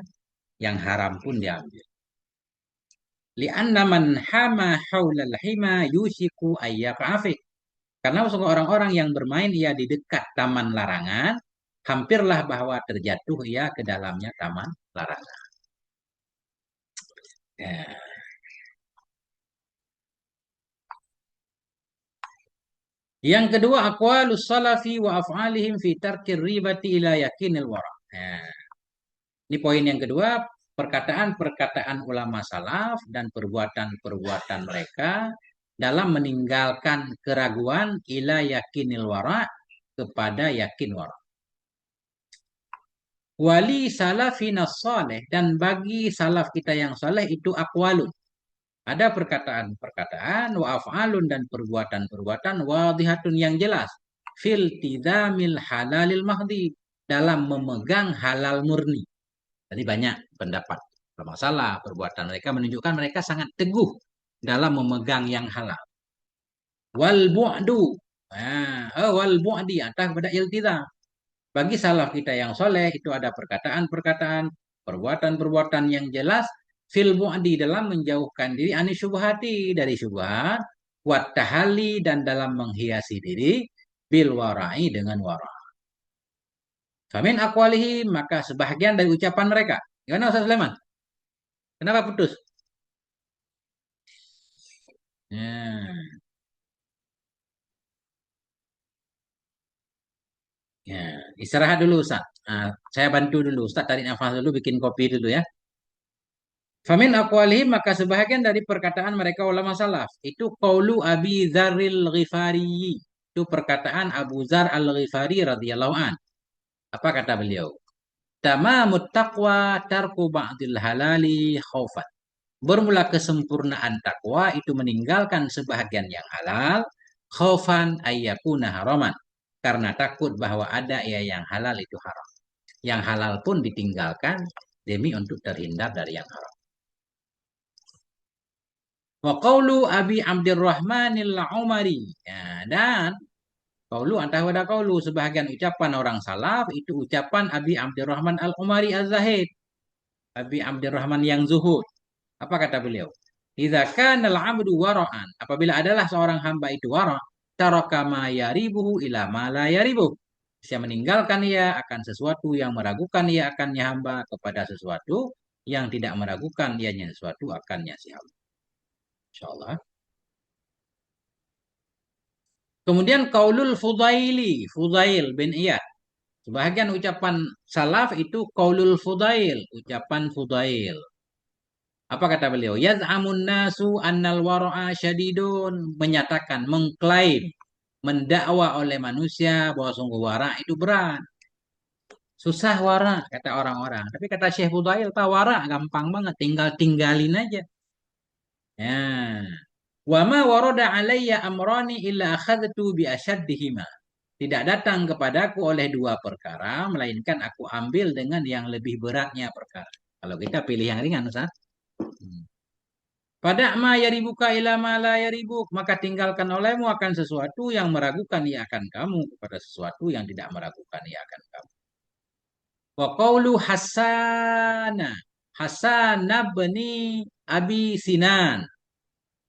Speaker 1: yang haram pun diambil. Li'anna man hama haulal hima yusiku ayyaqafik. Karena orang-orang yang bermain ia di dekat taman larangan, hampirlah bahwa terjatuh ia ke dalamnya taman larangan. Ya. Yang kedua, aqwalus salafi wa af'alihim fi tarkir ribati ila yakinil wara. Nah, ini poin yang kedua, perkataan-perkataan ulama salaf dan perbuatan-perbuatan mereka dalam meninggalkan keraguan ila yakinil wara, kepada yakin wara. Wali salafina saleh, dan bagi salaf kita yang saleh itu aqwalun. Ada perkataan-perkataan, wa af'alun, dan perbuatan-perbuatan, wadihatun, yang jelas. Fil tidamil halalil mahdi, dalam memegang halal murni. Jadi banyak pendapat bermasalah, perbuatan mereka menunjukkan mereka sangat teguh dalam memegang yang halal. Wal bu'du, wal bu'di, atas kepada iltizam. Bagi salaf kita yang soleh itu ada perkataan-perkataan, perbuatan-perbuatan yang jelas fil bu'di, dalam menjauhkan diri ani syubhati, dari syubhat, wat tahali, dan dalam menghiasi diri bil warai, dengan wara. Famin aqwalihi, maka sebahagian dari ucapan mereka. Gimana Ustaz Sulaiman? Kenapa putus? Ya, ya. Istirahat dulu Ustaz. Nah, saya bantu dulu Ustaz, tarik nafas dulu, bikin kopi dulu ya. Famin aqwalihim, maka sebahagian dari perkataan mereka ulama salaf itu qaulu Abi Dzarril Ghifari. Itu perkataan Abu Dzar Al-Ghifari radhiyallahu an. Apa kata beliau? Tamamut taqwa tarku ba'dil halali khaufan. Bermula kesempurnaan takwa itu meninggalkan sebahagian yang halal, khaufan ayyakuna haraman. Karena takut bahwa ada ya yang halal itu haram. Yang halal pun ditinggalkan demi untuk terhindar dari yang haram. Wa qawlu Abi Abdurrahmanil Umari. Ya, dan qawlu, antara pada qawlu, sebahagian ucapan orang salaf itu ucapan Abi Abdurrahman Al-Umari Az-Zahid. Abi Abdurrahman yang zuhud. Apa kata beliau? Idza kana al-'abdu wara'an, apabila adalah seorang hamba itu wara', taraka ma yaribuhu ila ma la yaribuh. Dia meninggalkan ia akan sesuatu yang meragukan ia akannya hamba, kepada sesuatu yang tidak meragukan ianya sesuatu akannya si hamba. Insyaallah. Kemudian qaulul Fudaili, Fudail bin Iyad. Sebahagian ucapan salaf itu qaulul Fudail, ucapan Fudail. Apa kata beliau? Yaz'amun nasu annal wara'a syadidun, menyatakan, mengklaim, mendakwa oleh manusia bahwa sungguh wara itu berat. Susah wara, kata orang-orang. Tapi kata Syekh Fudail, wara gampang banget, tinggal tinggalin aja. Ya. Wa ma warada alayya amrani illa akhadtu bi asyaddihima. Tidak datang kepadaku oleh dua perkara, melainkan aku ambil dengan yang lebih beratnya perkara. Kalau kita pilih yang ringan, Ustaz. Pada ma yaribuka ila ma la yaribuk, maka tinggalkan olehmu akan sesuatu yang meragukan ia akan kamu, kepada sesuatu yang tidak meragukan ia akan kamu. Wa qawlu Hassana, Hasan bin Abi Sinan.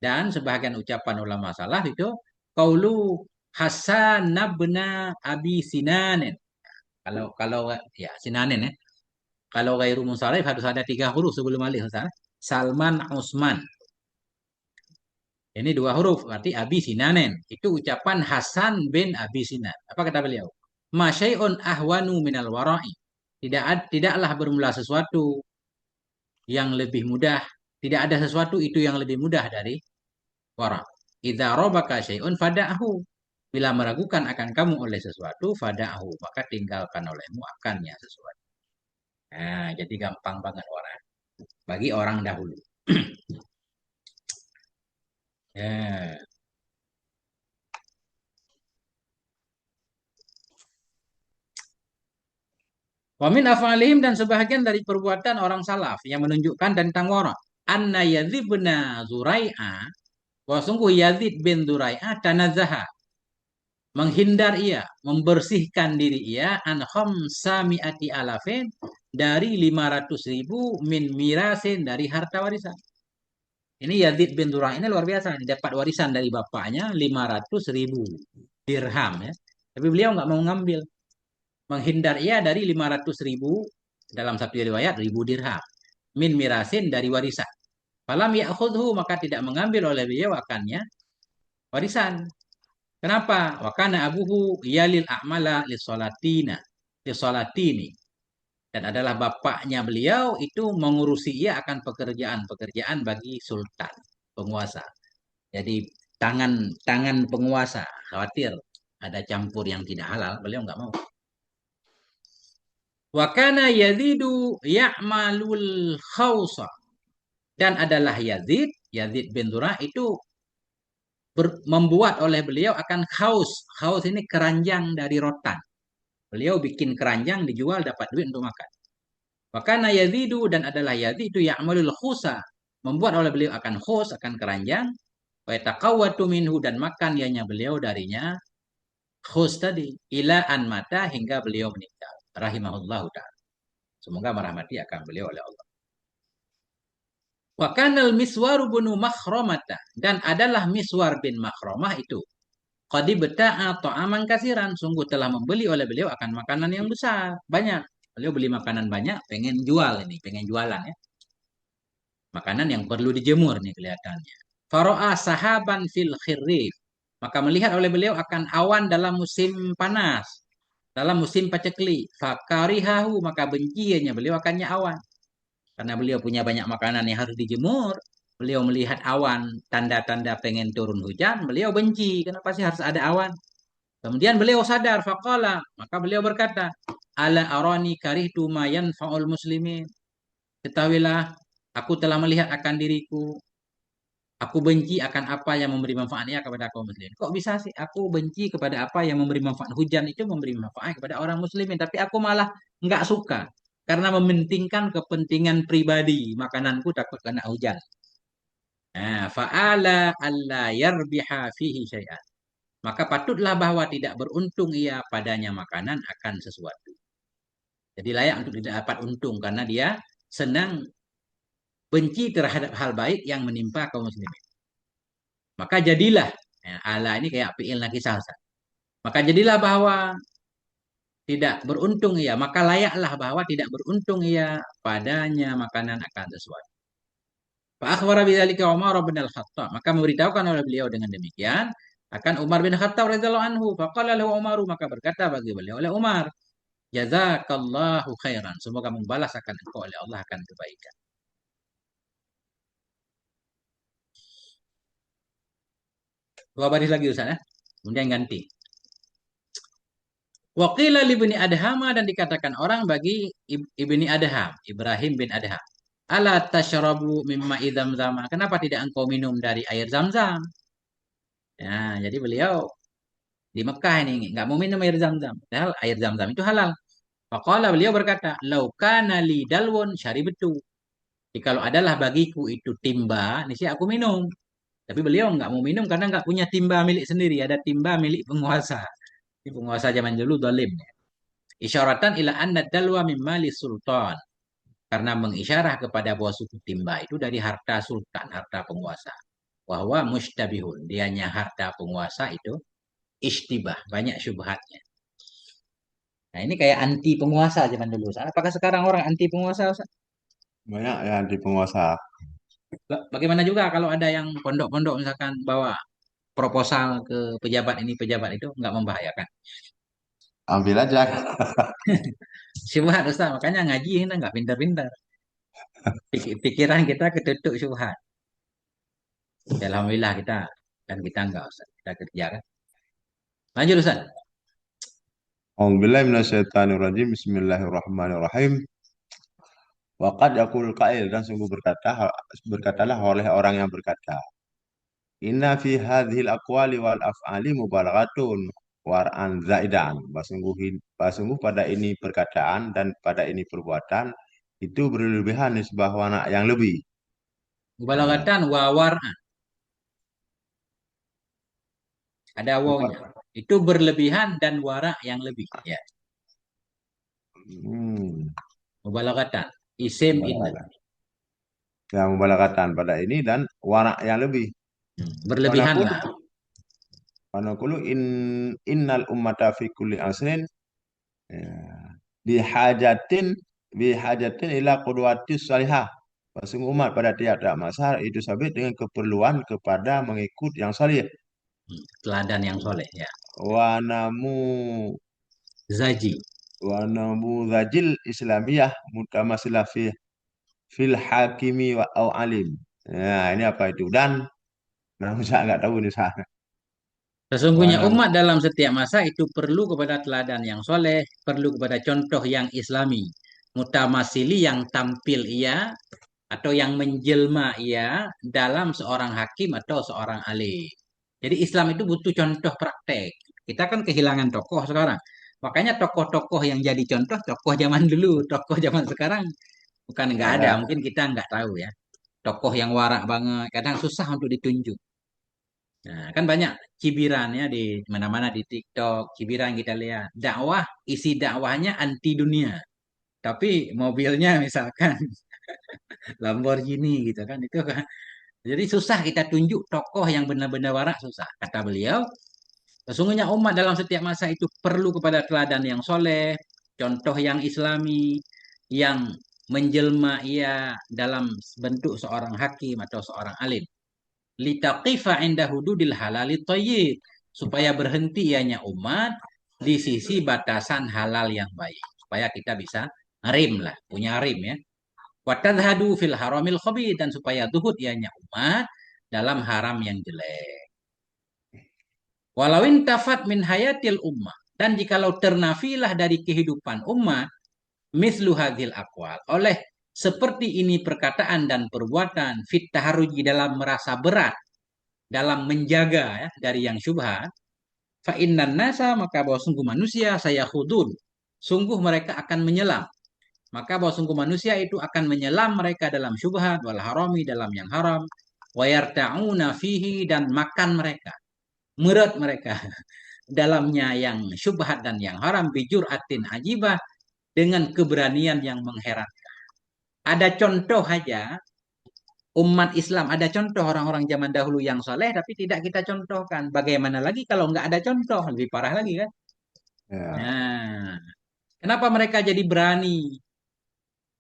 Speaker 1: Dan sebahagian ucapan ulama salaf itu qaulu Hasan bin Abi Sinanin. Kalau ya Sinanin ya. Kalau ghairu munsharif harus ada 3 huruf sebelum alif. Misalnya, Salman Usman. Ini 2 huruf, berarti Abi Sinanen. Itu ucapan Hasan bin Abi Sinan. Apa kata beliau? Masyai'un ahwanu minal wara'i. Tidaklah bermula sesuatu yang lebih mudah. Tidak ada sesuatu itu yang lebih mudah dari wara. Idza robaka syai'un fada'hu. Bila meragukan akan kamu oleh sesuatu, fada'hu. Maka tinggalkan olehmu akannya sesuatu. Nah, jadi gampang banget wara. Bagi orang dahulu. Ya. Wamin afalihim dan sebahagian dari perbuatan orang salaf yang menunjukkan tentang wara. Anna Yazid bin Zurai'a, bahwa sungguh Yazid bin Zurai'a tanazaha, menghindar ia, membersihkan diri ia an khamsami'ati alafin, dari 500.000 min mirasin, dari harta warisan. Ini Yazid bin Zurai'a ini luar biasa, dapat warisan dari bapaknya 500.000 dirham ya. Tapi beliau nggak mau ngambil. Menghindar ia dari 500.000, dalam satu riwayat 1.000 dirham. Min mirasin, dari warisan. Falam ya'khudhu, maka tidak mengambil oleh beliau akannya warisan. Kenapa? Wa kana abuhu yalil a'mala lisolatini. Dan adalah bapaknya beliau itu mengurusi ia akan pekerjaan-pekerjaan bagi sultan, penguasa. Jadi tangan penguasa, khawatir ada campur yang tidak halal, beliau nggak mau. Wa kana Yazidu ya'malul khawsa. Dan adalah Yazid bin Zurah itu membuat oleh beliau akan khaus. Khaus ini keranjang dari rotan. Beliau bikin keranjang dijual dapat duit untuk makan. Wa kana Yazidu, dan adalah Yazid itu ya'malul khusa. Membuat oleh beliau akan khus, akan keranjang. Wa yataqawwatu minhu, dan makan ianya beliau darinya khus tadi. Ila an mata, hingga beliau meninggal. Rahimahullahu ta'ala. Semoga merahmati akan beliau oleh Allah. Wa kanal Miswar bin Makhramata, dan adalah Miswar bin Makhramah itu qad bata'a ta'aman kasiran, sungguh telah membeli oleh beliau akan makanan yang besar, banyak. Beliau beli makanan banyak, pengen jual ini, pengen jualan ya. Makanan yang perlu dijemur nih kelihatannya. Faro'a sahaban fil khirrif, maka melihat oleh beliau akan awan dalam musim panas, dalam musim pacekli. Fakarihahu, maka bencinya beliau akannya awan. Karena beliau punya banyak makanan yang harus dijemur. Beliau melihat awan, tanda-tanda pengen turun hujan. Beliau benci. Kenapa sih harus ada awan? Kemudian beliau sadar. Faqala, maka beliau berkata, Ala arani karihtu ma yanfa'ul muslimin. Ketahuilah, aku telah melihat akan diriku. Aku benci akan apa yang memberi manfaatnya kepada kaum muslimin. Kok bisa sih aku benci kepada apa yang memberi manfaat? Hujan itu memberi manfaat kepada orang muslimin. Tapi aku malah nggak suka. Karena mementingkan kepentingan pribadi. Makananku takut kena hujan. Nah, fa'ala alla yarbiha fihi syai'an. Maka patutlah bahwa tidak beruntung ia padanya makanan akan sesuatu. Jadi layak untuk tidak dapat untung. Karena dia senang benci terhadap hal baik yang menimpa kaum muslimin. Maka jadilah, ya, ala ini kayak fi'il nakis salsa. Maka jadilah bahwa tidak beruntung ia, maka layaklah bahwa tidak beruntung ia padanya makanan akan sesuatu. Fa akhbara bidzalika Umar bin Al-Khattab, maka memberitahukan oleh beliau dengan demikian akan Umar bin Khattab radhiyallahu anhu. Faqala lahu Umar, maka berkata bagi beliau oleh Umar, jazakallahu khairan, semoga membalas akan engkau oleh Allah akan kebaikan. Dua baris lagi Ustaz ya. Kemudian ganti. Waqila libni Adham, dan dikatakan orang bagi ibni Adham, Ibrahim bin Adham. Ala tashrabu mimma idam zama. Kenapa tidak engkau minum dari air zam-zam? Ya, jadi beliau di Mekah ini nggak mau minum air zam-zam. Padahal air zam-zam itu halal. Faqala, beliau berkata, laukana li dalwon syaribtu. Jadi kalau adalah bagiku itu timba, ini sih aku minum. Tapi beliau nggak mau minum karena nggak punya timba milik sendiri. Ada timba milik penguasa. Ini penguasa zaman dulu zalim. Isyaratan ila anna dalwa mimma li sultan. Karena mengisyarah kepada bahwa suku timba itu dari harta sultan, harta penguasa. Bahwa mustabihun, dianya harta penguasa itu istibah, banyak syubhatnya.
Speaker 3: Nah, ini kayak anti penguasa zaman dulu, Ustaz. Apakah sekarang orang anti penguasa, Ustaz?
Speaker 2: Banyak ya di penguasa.
Speaker 3: Bagaimana juga kalau ada yang pondok-pondok misalkan bawa proposal ke pejabat ini, pejabat itu, nggak membahayakan?
Speaker 2: Ambil aja.
Speaker 3: Syubhat, Ustaz. Makanya ngaji ini nggak pintar-pintar. Pikiran kita ketutup syubhat. Ya, alhamdulillah kita, dan kita nggak, Ustaz. Kita kerja kan. Lanjut, Ustaz.
Speaker 2: Alhamdulillah minasyaitonirrajim. Bismillahirrahmanirrahim. Waqad yaqul qail dan sungguh berkatalah oleh orang yang berkata, Inna fi hadhil aqwali wal af'ali mubalaghatun war'an zaidan. Sungguh pada ini perkataan dan pada ini perbuatan itu berlebihan nisbah wana yang lebih. Nah,
Speaker 3: Mubalagatan wawar'an. Ada wawnya. Itu berlebihan dan wara yang lebih. Ya.
Speaker 2: hmm,
Speaker 3: Mubalagatan. Isim inna.
Speaker 2: mubalaghat. Ya, mubalaghatan pada ini dan wana yang lebih.
Speaker 3: Berlebihan
Speaker 2: Wanaqulu
Speaker 3: lah.
Speaker 2: wanaqulu innal ummata fi kulli asrin ya, bihajatin bihajatin ila qudwatis salihah. Sungguh umat pada tiap-tiap masa itu sabit dengan keperluan kepada mengikut yang salih.
Speaker 3: Teladan yang soleh. Ya.
Speaker 2: Wanamu
Speaker 3: Zaji.
Speaker 2: wanamu zajil islamiyah mutamasilah fil hakimi wa au alim. Nah, ini apa itu? Dan nah, saya nggak tahu ini sana.
Speaker 3: Sesungguhnya
Speaker 2: Wanamu
Speaker 3: umat dalam setiap masa itu perlu kepada teladan yang soleh, perlu kepada contoh yang islami. Mutamasili yang tampil ia, atau yang menjelma ia dalam seorang hakim atau seorang alim. Jadi Islam itu butuh contoh praktek. Kita kan kehilangan tokoh sekarang. Makanya tokoh-tokoh yang jadi contoh, tokoh zaman dulu, tokoh zaman sekarang bukan nggak ada.
Speaker 2: ada.
Speaker 3: Mungkin kita nggak tahu ya. Tokoh yang warak banget, kadang susah untuk ditunjuk. Nah, kan banyak cibiran ya di mana-mana di TikTok, cibiran kita lihat. Dakwah, isi dakwahnya anti dunia. Tapi mobilnya misalkan Lamborghini gitu kan. Itu kan. Jadi susah kita tunjuk tokoh yang benar-benar warak, susah. Kata beliau, sesungguhnya umat dalam setiap masa itu perlu kepada teladan yang soleh, contoh yang islami, yang menjelma ia dalam bentuk seorang hakim atau seorang alim. Litaqifa inda hududil halali thayyib, supaya berhenti ianya umat di sisi batasan halal yang baik. Supaya kita bisa rim lah, punya rim ya. Watadhadu fil haramil khabith, dan supaya zuhud ianya umat dalam haram yang jelek. Walau intafat min hayatil ummah, dan jikalau ternafilah dari kehidupan umat mislu hadhil aqwal, oleh seperti ini perkataan dan perbuatan fit taharuji, dalam merasa berat dalam menjaga ya, dari yang syubhat, fa innan nasa, maka bahwa sungguh manusia saya khudun, sungguh mereka akan menyelam, maka bahwa sungguh manusia itu akan menyelam mereka dalam syubhat wal harami, dalam yang haram, wa yarta'una fihi, dan makan mereka, meret mereka dalamnya yang syubhat dan yang haram, bijur atin ajibah, dengan keberanian yang mengherankan. Ada contoh aja umat Islam, ada contoh orang-orang zaman dahulu yang soleh, tapi tidak kita contohkan. Bagaimana lagi kalau nggak ada contoh? Lebih parah lagi kan?
Speaker 2: Ya.
Speaker 3: Nah, kenapa mereka jadi berani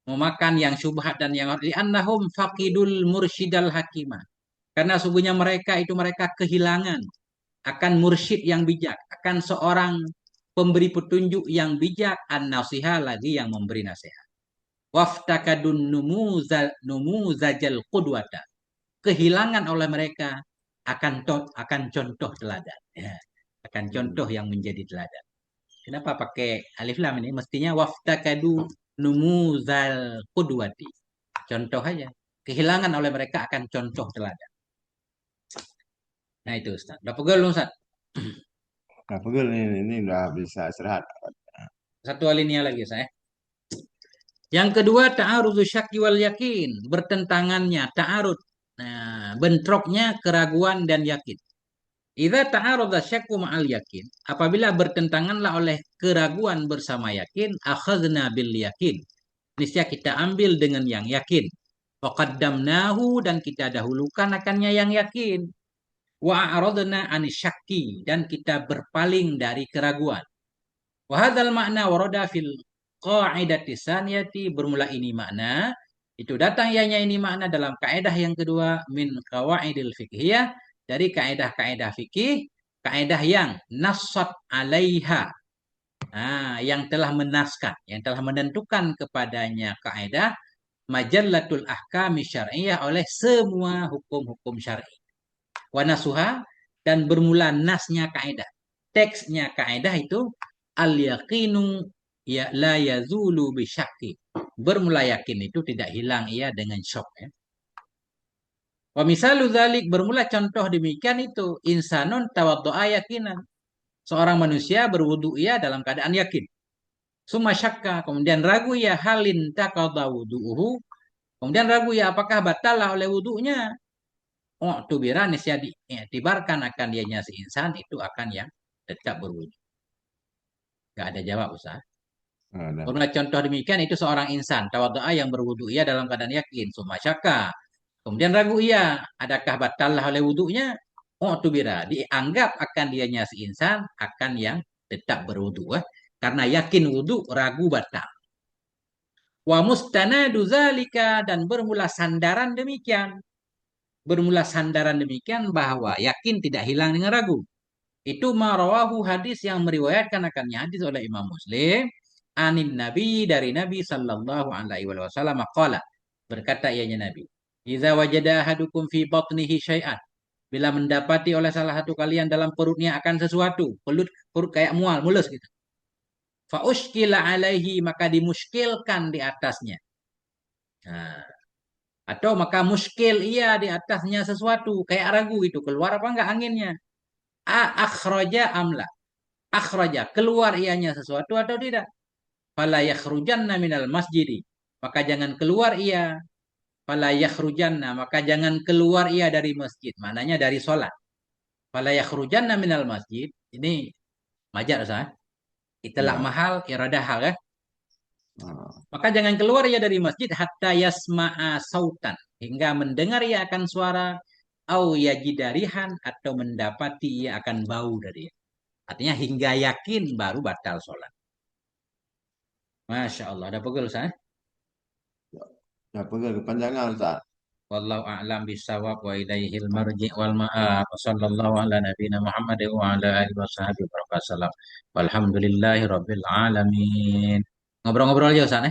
Speaker 3: memakan yang syubhat dan yang li'annahum faqidul mursyidal hakimah. Karena sungguhnya mereka kehilangan akan mursyid yang bijak, akan seorang pemberi petunjuk yang bijak, an-nasiha, lagi yang memberi nasihat. Waftakadun numuzajal qudwata, kehilangan oleh mereka akan contoh teladan ya. Akan contoh yang menjadi teladan. Kenapa pakai alif lam ini? Mestinya waftakadu numuzal qudwati, contoh aja. Kehilangan oleh mereka akan contoh teladan. Nah itu Ustaz. Udah pegel Ustaz.
Speaker 2: Nah, pegel ini udah bisa istirahat.
Speaker 3: Satu alinea lagi saya. Yang kedua, ta'arudzu syakki wal yakin, bertentangannya ta'arud. Nah, bentroknya keraguan dan yakin. Idza ta'arudza syakku ma'al yakin, apabila bertentanganlah oleh keraguan bersama yakin, akhadna bil yakin, niscaya kita ambil dengan yang yakin. Wa qaddamnahu, dan kita dahulukan akannya yang yakin. Wa a'radna anisyakki, dan kita berpaling dari keraguan. Wa hadzal makna warada fil qaidati saniyati, bermula ini makna itu datang ianya ini makna dalam kaidah yang kedua min qawaidil fiqhiyah, dari kaidah-kaidah fikih, kaidah yang nassat alaiha. Yang telah menaskan, yang telah menentukan kepadanya kaidah majallatul ahkami syar'iyyah, oleh semua hukum-hukum syar'i. Wa nasuha, dan bermula nasnya kaidah, teksnya kaidah itu al yaqinu ya la yazulu bi syakki, bermula yakin itu tidak hilang ia dengan syok ya. Wa misalu dzalik, bermula contoh demikian itu insanun tawaddu'a yakinan, seorang manusia berwudu ia dalam keadaan yakin. Summa syakka, kemudian ragu ya halin taqadha wudu'uhu, kemudian ragu ya apakah batal oleh wudunya. Oh, tubira nisya diiktibarkan akan dianya si insan itu akan yang tetap berwudu. Gak ada jawab Ustaz.
Speaker 2: Ada.
Speaker 3: Karena contoh demikian itu seorang insan tawadhu'a yang berwudu ia dalam keadaan yakin, summa syakka, kemudian ragu ia adakah batal oleh wudunya. Oh, tubira dianggap akan dianya si insan akan yang tetap berwudu karena yakin wudu, ragu batal. Wa mustanadu zalika, dan bermula sandaran demikian. Bermula sandaran demikian bahwa yakin tidak hilang dengan ragu. Itu marawahu, hadis yang meriwayatkan akannya hadis oleh Imam Muslim, anin Nabi, dari Nabi sallallahu alaihi wasallam qala, berkata ianya Nabi, "Idza wajada ahadukum fi batnihi syai'an." Bila mendapati oleh salah satu kalian dalam perutnya akan sesuatu, perut kayak mual, mulus gitu. Fa uskila alaihi, maka dimuskilkan di atasnya. Nah, atau maka muskil ia di atasnya sesuatu, kayak ragu gitu, keluar apa enggak anginnya. Akhraja amla. Akhraja, keluar ianya sesuatu atau tidak. Fala yakhrujanna minal masjidi, maka jangan keluar ia. Fala yakhrujanna, maka jangan keluar ia dari masjid. Maknanya dari sholat. Fala yakhrujanna minal masjid. Ini majar sah. Itlaq
Speaker 2: Ya.
Speaker 3: mahal, iradah hal ya.
Speaker 2: Ah,
Speaker 3: Maka jangan keluar ia dari masjid hatta yasma'a sautan, hingga mendengar ia akan suara, au yajidarihan, atau mendapati ia akan bau dari ia. Artinya hingga yakin baru batal sholat. Masya Allah. Ada pegel saya.
Speaker 2: ya pegang kepanjangan Ustaz.
Speaker 3: Wallahu a'lam bisawab wa ilaihil marji' wal ma'ab. Sallallahu ala nabiyina Muhammad wa ala alihi wa sahbihi wa sallam. Walhamdulillahi rabbil alamin. Ngobrol-ngobrol aja Ustaz.